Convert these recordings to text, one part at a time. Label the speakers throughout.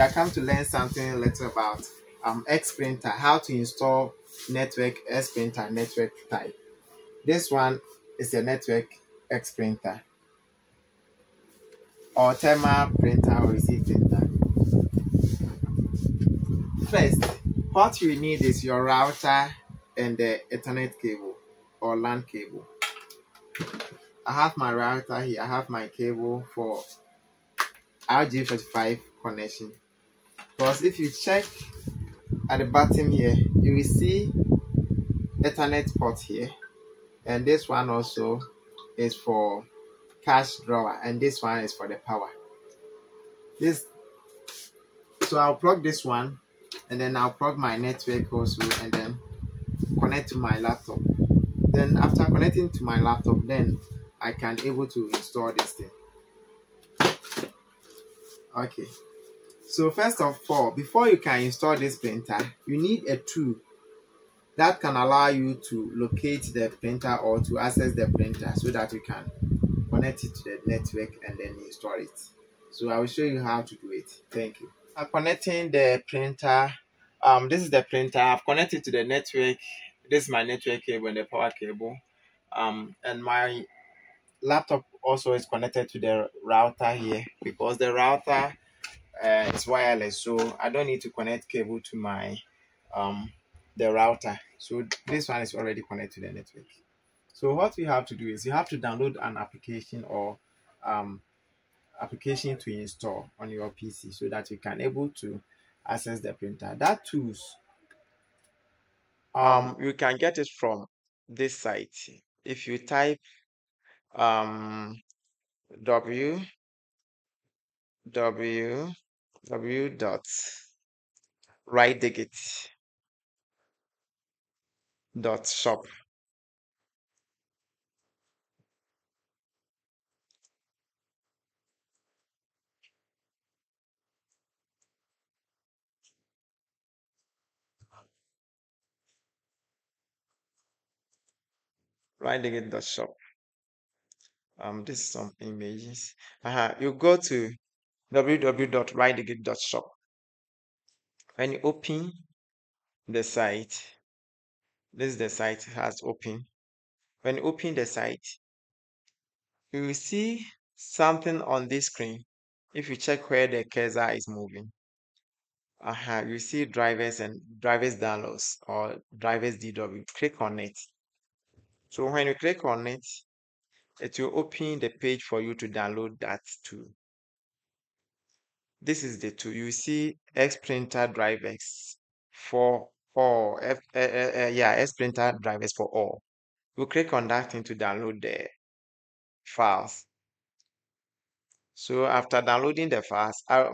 Speaker 1: are come to learn something little about X printer, how to install network X printer network type. This one is a network X printer or thermal printer or receipt printer. First, what you need is your router and the Ethernet cable or LAN cable. I have my router here. I have my cable for RJ45 connection. Because if you check at the bottom here, you will see Ethernet port here, and this one also is for cash drawer, and this one is for the power. So I'll plug this one, and then I'll plug my network also, and then connect to my laptop. Then after connecting to my laptop, then I can able to install this thing. Okay, so first of all, before you can install this printer, you need a tool that can allow you to locate the printer or to access the printer so that you can connect it to the network and then install it. So I will show you how to do it. Thank you. I'm connecting the printer. This is the printer. I've connected to the network. This is my network cable and the power cable. And my laptop also is connected to the router here because the router is wireless, so I don't need to connect cable to my the router. So this one is already connected to the network. So what you have to do is you have to download an application or application to install on your PC so that you can able to access the printer. That tools you can get it from this site. If you type w w w dot shop. Shop. This is some images. You go to www.shop. When you open the site, this is the site has opened. When you open the site, you will see something on this screen. If you check where the cursor is moving, you see drivers and drivers downloads or drivers DW. Click on it. So when you click on it, it will open the page for you to download that tool. This is the tool. You see X printer drivers for all. X printer drivers for all. You click on that thing to download the files. So after downloading the files, I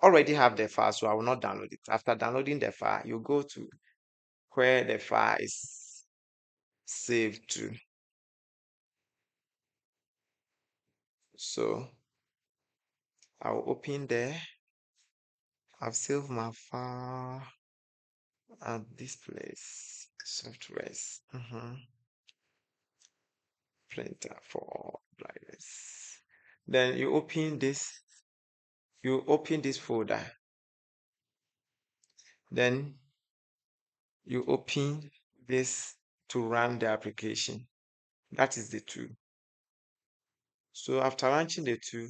Speaker 1: already have the file, so I will not download it. After downloading the file, you go to where the file is saved to. So I'll open there. I've saved my file at this place. Softwares. Printer for drivers. Then you open this folder. Then you open this to run the application. That is the tool. So after launching the tool,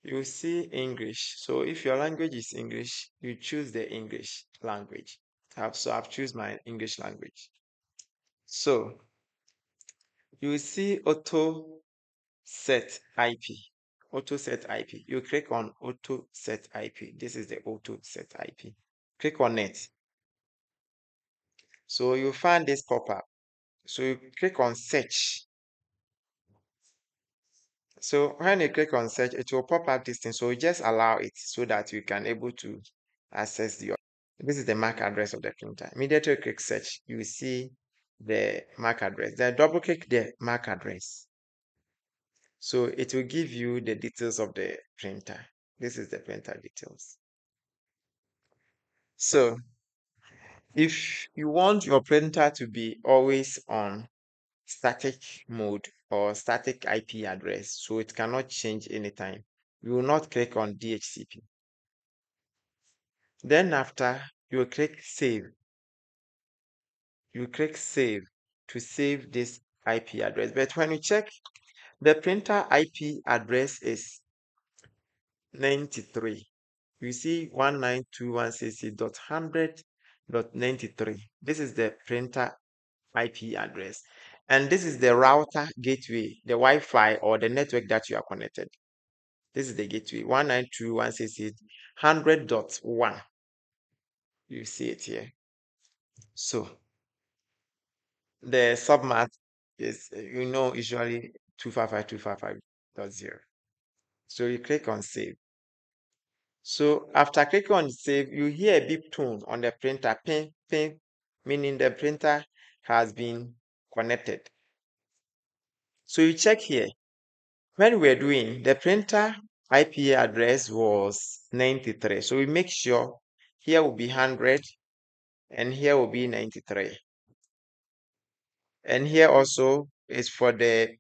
Speaker 1: you see English. So if your language is English, you choose the English language. So I've chosen my English language. So you see auto set IP. Auto set IP. You click on auto set IP. This is the auto set IP. Click on it. So you find this pop-up. So you click on search. So when you click on search, it will pop up this thing. So you just allow it so that you can able to access your. This is the MAC address of the printer. Immediately click search, you will see the MAC address. Then double click the MAC address. So it will give you the details of the printer. This is the printer details. So if you want your printer to be always on static mode or static IP address, so it cannot change anytime, you will not click on DHCP. Then after, you will click save. You click save to save this IP address. But when you check, the printer IP address is 93. You see 192.168.100.93. This is the printer IP address. And this is the router gateway, the Wi-Fi or the network that you are connected. This is the gateway, 192.168.100.1. You see it here. So the submat is, usually 255.255.0. So you click on save. So after clicking on save, you hear a beep tone on the printer, ping, ping, meaning the printer has been connected. So you check here. When we're doing, the printer IP address was 93. So we make sure here will be 100 and here will be 93. And here also is for the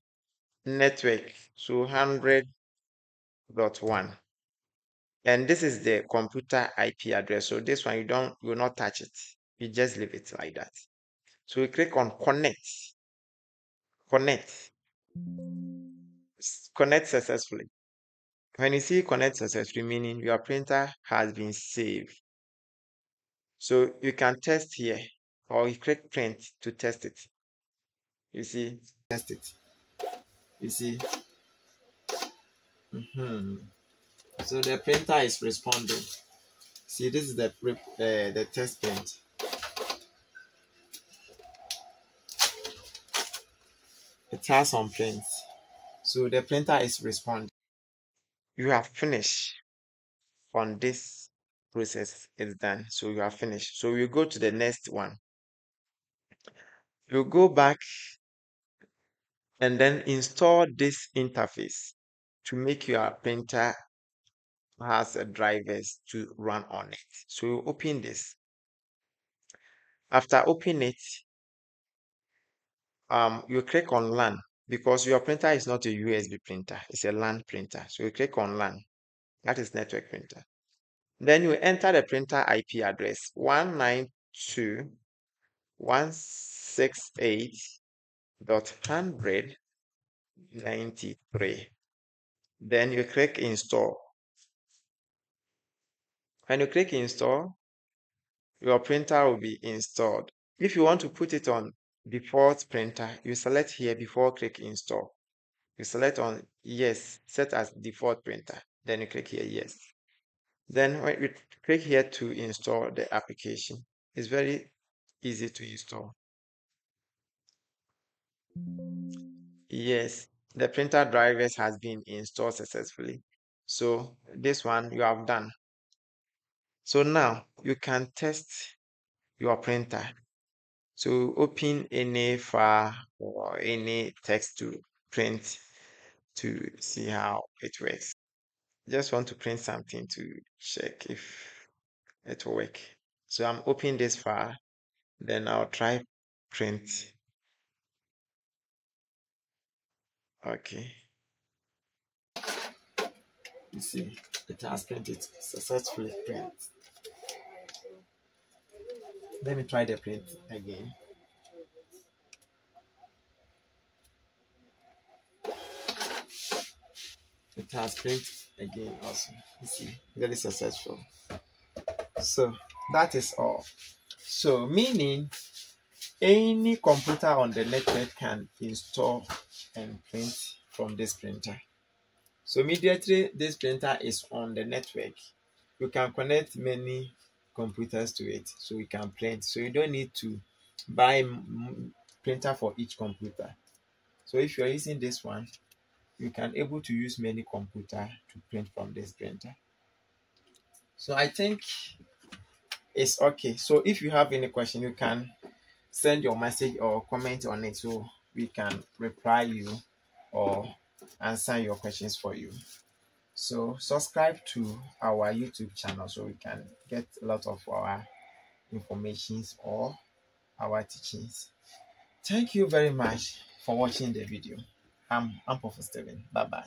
Speaker 1: network. So 100.1. And this is the computer IP address. So this one you will not touch it. You just leave it like that. So we click on connect. Connect. Connect successfully. When you see connect successfully, meaning your printer has been saved. So you can test here, or you click print to test it. You see, test it. You see. So the printer is responding. See, this is the test print. It has some prints. So the printer is responding. You have finished on this process. It's done. So you have finished. So we go to the next one. You go back and then install this interface to make your printer has a drivers to run on it. So you open this. After opening it, you click on LAN because your printer is not a USB printer, it's a LAN printer. So you click on LAN, that is network printer. Then you enter the printer IP address 192.168.100.93. Then you click install. When you click install, your printer will be installed. If you want to put it on default printer, you select here before click install. You select on yes, set as default printer. Then you click here yes. Then when you click here to install the application, it's very easy to install. Yes, the printer drivers has been installed successfully. So this one you have done. So now you can test your printer. So open any file or any text to print to see how it works. Just want to print something to check if it will work. So I'm opening this file, then I'll try print. Okay. You see, it has printed successfully print. Let me try the print again. It has print again also. You see, very successful. So that is all. So meaning any computer on the network can install and print from this printer. So immediately this printer is on the network, you can connect many computers to it, so you can print. So you don't need to buy printer for each computer. So if you are using this one, you can able to use many computer to print from this printer. So I think it's okay. So if you have any question, you can send your message or comment on it so we can reply you or answer your questions for you. So subscribe to our YouTube channel so we can get a lot of our informations or our teachings. Thank you very much for watching the video. I'm Professor Steven. Bye bye.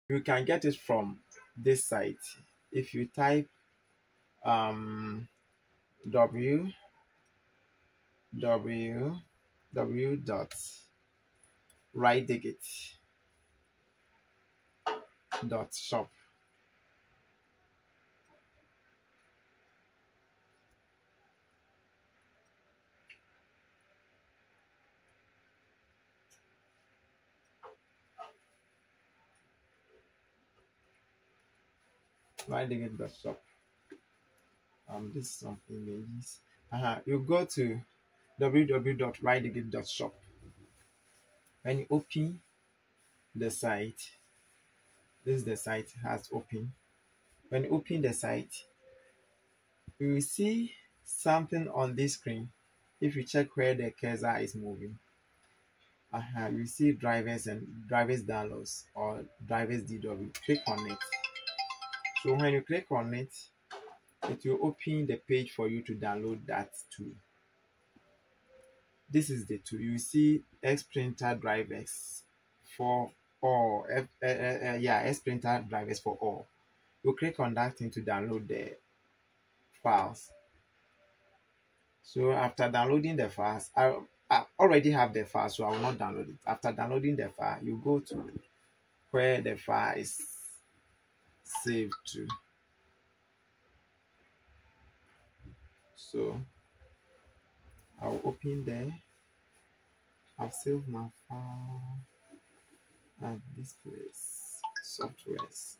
Speaker 1: You can get it from this site. If you type w w w dot shop. Shop. This is some images. You go to www.shop. When you open the site, this is the site has opened. When you open the site, you will see something on this screen. If you check where the cursor is moving, you see drivers and drivers downloads or drivers DW. Click on it. So when you click on it, it will open the page for you to download that tool. This is the tool. You see X printer drivers for all. X printer drivers for all. You click on that thing to download the files. So after downloading the files, I already have the file, so I will not download it. After downloading the file, you go to where the file is saved to. So I'll open there. I've saved my file at this place. Softwares.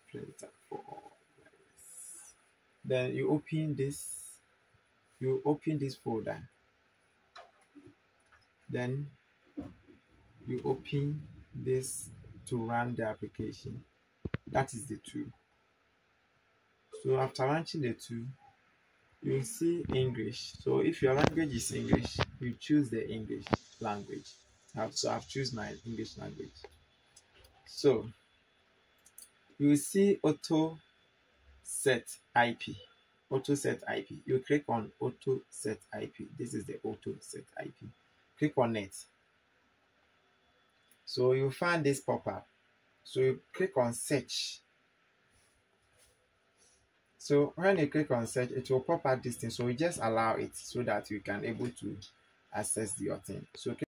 Speaker 1: Printer for all. Then you open this. You open this folder. Then you open this to run the application. That is the tool. So after launching the tool, you see English. So if your language is English, you choose the English language. So I've chosen my English language. So you will see auto set IP. Auto set IP. You click on auto set IP. This is the auto set IP. Click on it. So you find this pop-up. So you click on search. So when you click on search, it will pop out this thing. So you just allow it so that you can able to access your thing. So